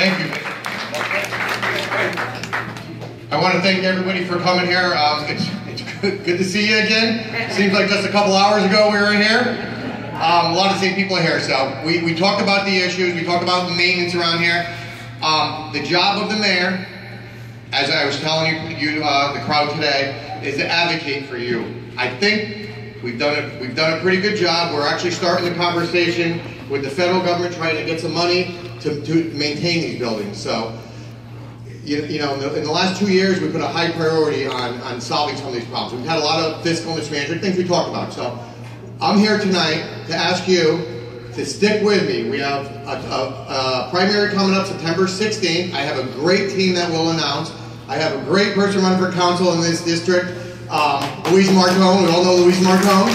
Thank you. I want to thank everybody for coming here. It's good to see you again. Seems like just a couple hours ago we were in here. A lot of the same people are here. So we talked about the issues. We talked about the maintenance around here. The job of the mayor, as I was telling you the crowd today, is to advocate for you. I think we've done a pretty good job. We're actually starting the conversation with the federal government trying to get some money to maintain these buildings. So, you know, in the last 2 years, we put a high priority on solving some of these problems. We've had a lot of fiscal mismanagement, things we talked about. So, I'm here tonight to ask you to stick with me. We have a primary coming up September 16th. I have a great team that we'll announce. I have a great person running for council in this district, Louise Martone. We all know Louise Martone.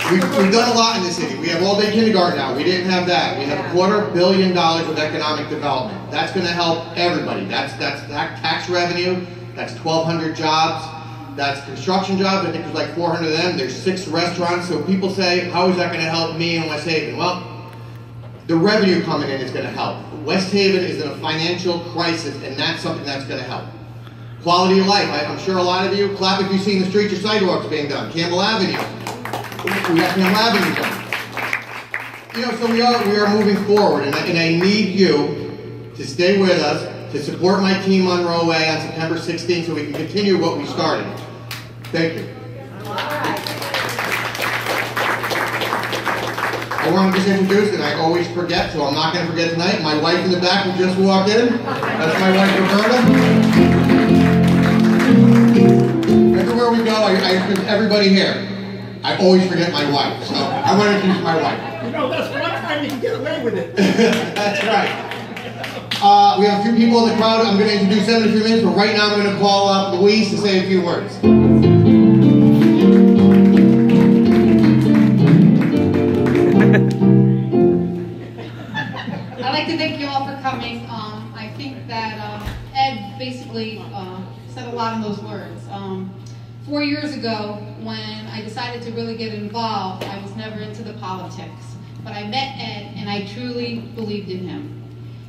We've done a lot in this city. We have all-day kindergarten now. We didn't have that. We have $250 million with economic development. That's going to help everybody. That's tax revenue. That's 1,200 jobs. That's construction jobs. I think there's like 400 of them. There's 6 restaurants. So people say, how is that going to help me in West Haven? Well, the revenue coming in is going to help. West Haven is in a financial crisis, and that's something that's going to help. Quality of life. I'm sure a lot of you clap if you've seen the streets or sidewalks being done. Campbell Avenue. We got Campbell Avenue done. You know, so we are moving forward, and I need you to stay with us, to support my team on Row A on September 16th so we can continue what we started. Thank you. I want to just introduce, and I always forget, so I'm not going to forget tonight, my wife in the back who just walked in. That's my wife, Roberta. Everywhere we go, I introduce everybody here. I always forget my wife, so I want to introduce my wife. You know, that's one time you can get away with it. That's right. We have a few people in the crowd. I'm going to introduce them in a few minutes, but right now I'm going to call up Louise to say a few words. I'd like to thank you all for coming. I think that Ed basically said a lot in those words. 4 years ago, when I decided to really get involved, I was never into the politics. But I met Ed, and I truly believed in him.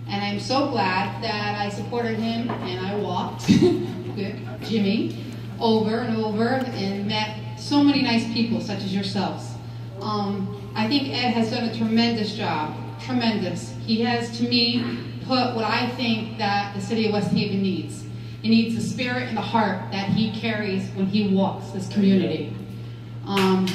And I'm so glad that I supported him, and I walked with Jimmy over and over and met so many nice people, such as yourselves. I think Ed has done a tremendous job, tremendous. He has, to me, put what I think that the city of West Haven needs. It needs the spirit and the heart that he carries when he walks this community. When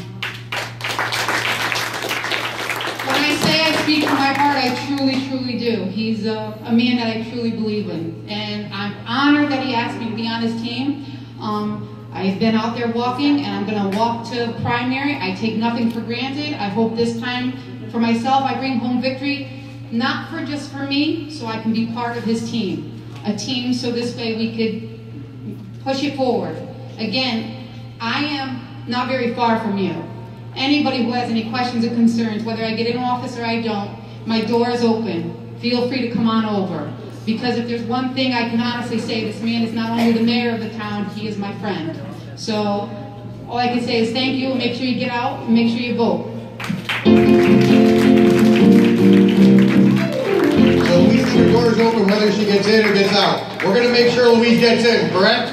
I say I speak from my heart, I truly, truly do. He's a man that I truly believe in. And I'm honored that he asked me to be on his team. I've been out there walking, and I'm going to walk to primary. I take nothing for granted. I hope this time, for myself, I bring home victory, not just for me, so I can be part of his team. A team so this way we could push it forward. Again, I am not very far from you. Anybody who has any questions or concerns, whether I get in office or I don't, my door is open. Feel free to come on over. Because if there's one thing I can honestly say, this man is not only the mayor of the town, he is my friend. So all I can say is thank you, and make sure you get out, and make sure you vote. So Louise, your door is open whether she gets in or gets out. We're going to make sure Louise gets in, correct?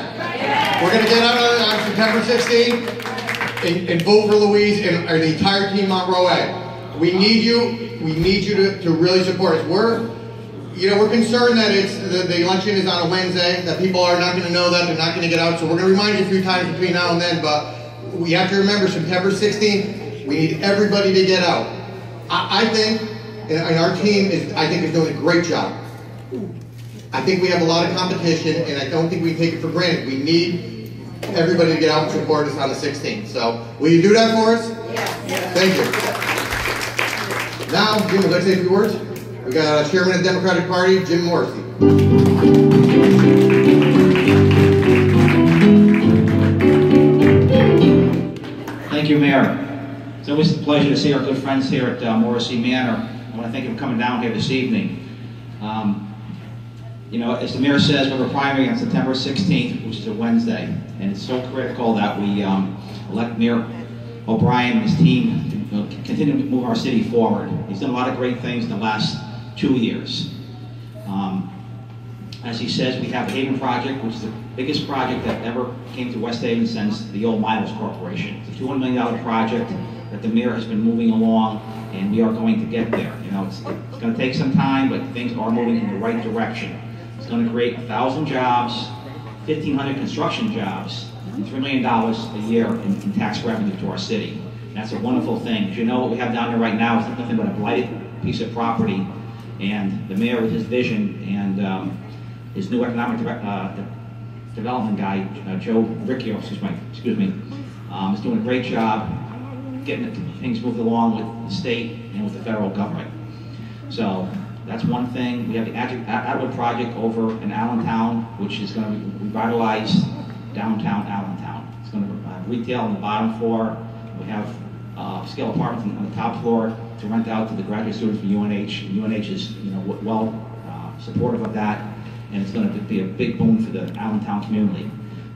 We're going to get out on September 16th and vote for Louise and the entire team on Row A. We need you to really support us. We're concerned that the election is on a Wednesday, that people are not going to know that, they're not going to get out. So we're going to remind you a few times between now and then, but we have to remember September 16th, we need everybody to get out. I think, and our team is doing a great job. I think we have a lot of competition, and I don't think we take it for granted. We need everybody to get out and support us on the 16th. So, will you do that for us? Yes. Thank you. Now, Jim, would you like to say a few words? We got Chairman of the Democratic Party, Jim Morrissey. Thank you, Mayor. It's always a pleasure to see our good friends here at Morrissey Manor. I want to thank you for coming down here this evening. You know, as the mayor says, we have a primary on September 16th, which is a Wednesday, and it's so critical that we elect Mayor O'Brien and his team to continue to move our city forward. He's done a lot of great things in the last 2 years. As he says, we have the Haven Project, which is the biggest project that ever came to West Haven since the old Miles Corporation. It's a $200 million project that the mayor has been moving along, and we are going to get there. You know, it's going to take some time, but things are moving in the right direction. It's going to create 1,000 jobs, 1,500 construction jobs, and $3 million a year in tax revenue to our city. And that's a wonderful thing. As you know, what we have down there right now is nothing but a blighted piece of property, and the mayor with his vision and his new economic development guy, Joe Riccio, excuse me, is doing a great job getting things moved along with the state and with the federal government. So that's one thing. We have the Atwood project over in Allentown, which is going to revitalize downtown Allentown. It's going to have retail on the bottom floor. We have scale apartments on the top floor to rent out to the graduate students from UNH. And UNH is, you know, well supportive of that. And it's going to be a big boom for the Allentown community.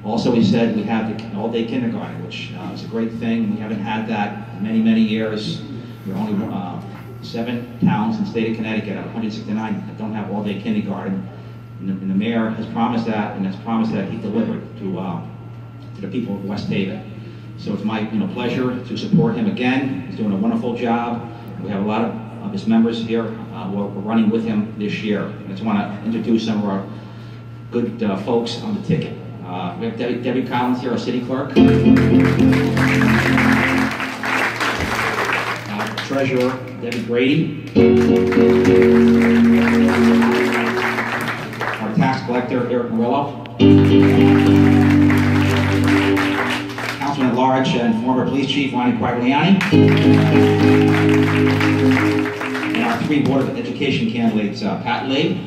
Also, we said we have the all-day kindergarten, which is a great thing. We haven't had that in many, many years. We're only 7 towns in the state of Connecticut out of 169 that don't have all-day kindergarten. And the mayor has promised that, and has promised that he delivered to the people of West Haven. So it's my pleasure to support him again. He's doing a wonderful job. We have a lot of his members here who are running with him this year. I just want to introduce some of our good folks on the ticket. We have Debbie Collins here, our city clerk. Treasurer Debbie Grady. Our tax collector Eric Murillo. Councilman at large and former police chief Ronnie Quagliani. And our 3 Board of Education candidates, Pat Lee,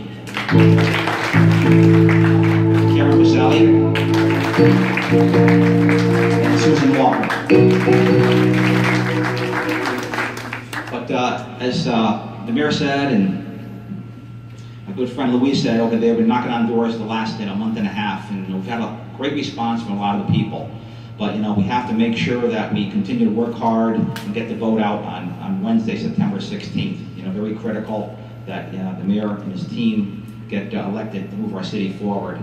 Karen Maselli, and Susan Walker. But as the mayor said, and my good friend Louise said over there, we've been knocking on doors the last month and a half, and we've had a great response from a lot of the people. But we have to make sure that we continue to work hard and get the vote out on Wednesday, September 16th. Very critical that the mayor and his team get elected to move our city forward.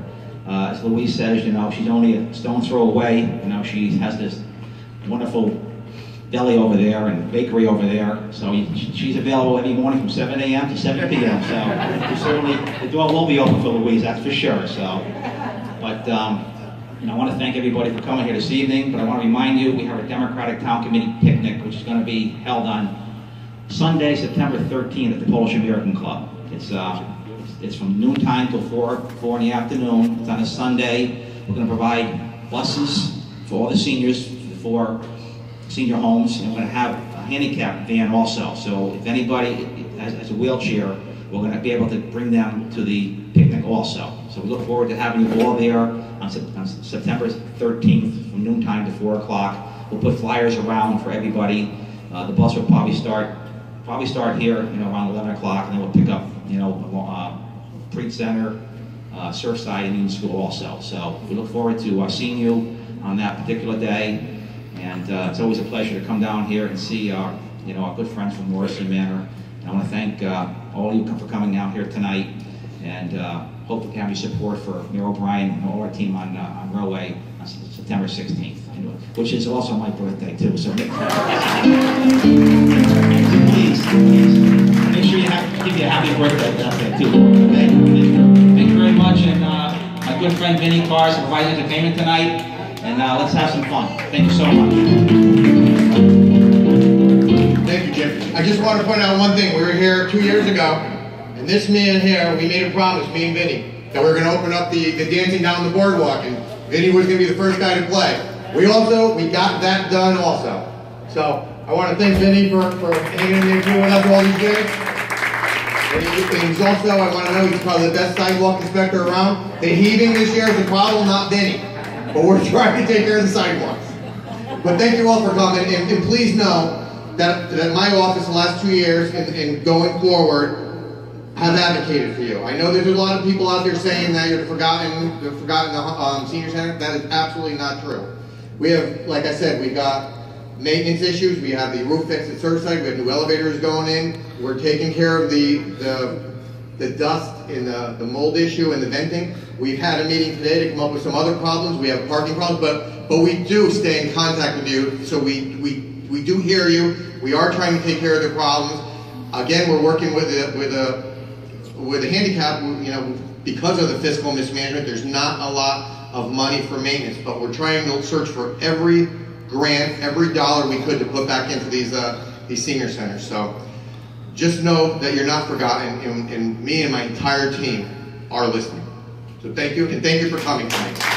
As Louise says, she's only a stone's throw away. She has this wonderful deli over there and bakery over there. So she's available every morning from 7 a.m. to 7 p.m. So certainly the door will be open for Louise, that's for sure. So, but I want to thank everybody for coming here this evening. But I want to remind you, we have a Democratic Town Committee picnic, which is going to be held on Sunday, September 13th at the Polish American Club. It's from noontime till 4 in the afternoon. It's on a Sunday. We're going to provide buses for all the seniors, for senior homes, and we're going to have a handicap van also. So if anybody has a wheelchair, we're going to be able to bring them to the picnic also. So we look forward to having you all there on September 13th from noontime to 4 o'clock. We'll put flyers around for everybody. The bus will probably start here, around 11 o'clock, and then we'll pick up, Preet Center, Surfside Indian School also. So we look forward to seeing you on that particular day, and it's always a pleasure to come down here and see our good friends from Morrissey Manor. And I want to thank all of you for coming down here tonight, and hope to have your support for Mayor O'Brien and all our team on Railway on September 16th, which is also my birthday too. So please make sure you give you a happy birthday that day too. Okay? Thank you very much, and my good friend Vinny Cars providing entertainment tonight, and let's have some fun. Thank you so much. Thank you, Jim. I just want to point out one thing. We were here 2 years ago, and this man here, we made a promise, me and Vinny, that we were going to open up the dancing down the boardwalk, and Vinny was going to be the first guy to play. We got that done also. So I want to thank Vinny for hanging in there too with us all these years. And he's also, I want to know, he's probably the best sidewalk inspector around. The heaving this year is the problem, not Vinny. But we're trying to take care of the sidewalks. But thank you all for coming, and please know that my office the last 2 years and going forward have advocated for you. I know there's a lot of people out there saying that you're forgotten the senior center. That is absolutely not true. We have, like I said, we got maintenance issues. We have the roof fixed at Surfside. We have new elevators going in. We're taking care of the dust and the mold issue and the venting. We've had a meeting today to come up with some other problems. We have parking problems, but we do stay in contact with you, so we do hear you. We are trying to take care of the problems. Again, we're working with a handicap, you know, because of the fiscal mismanagement. There's not a lot of money for maintenance, but we're trying to search for every grant, every dollar we could to put back into these senior centers. So just know that you're not forgotten, and me and my entire team are listening. So thank you, and thank you for coming tonight.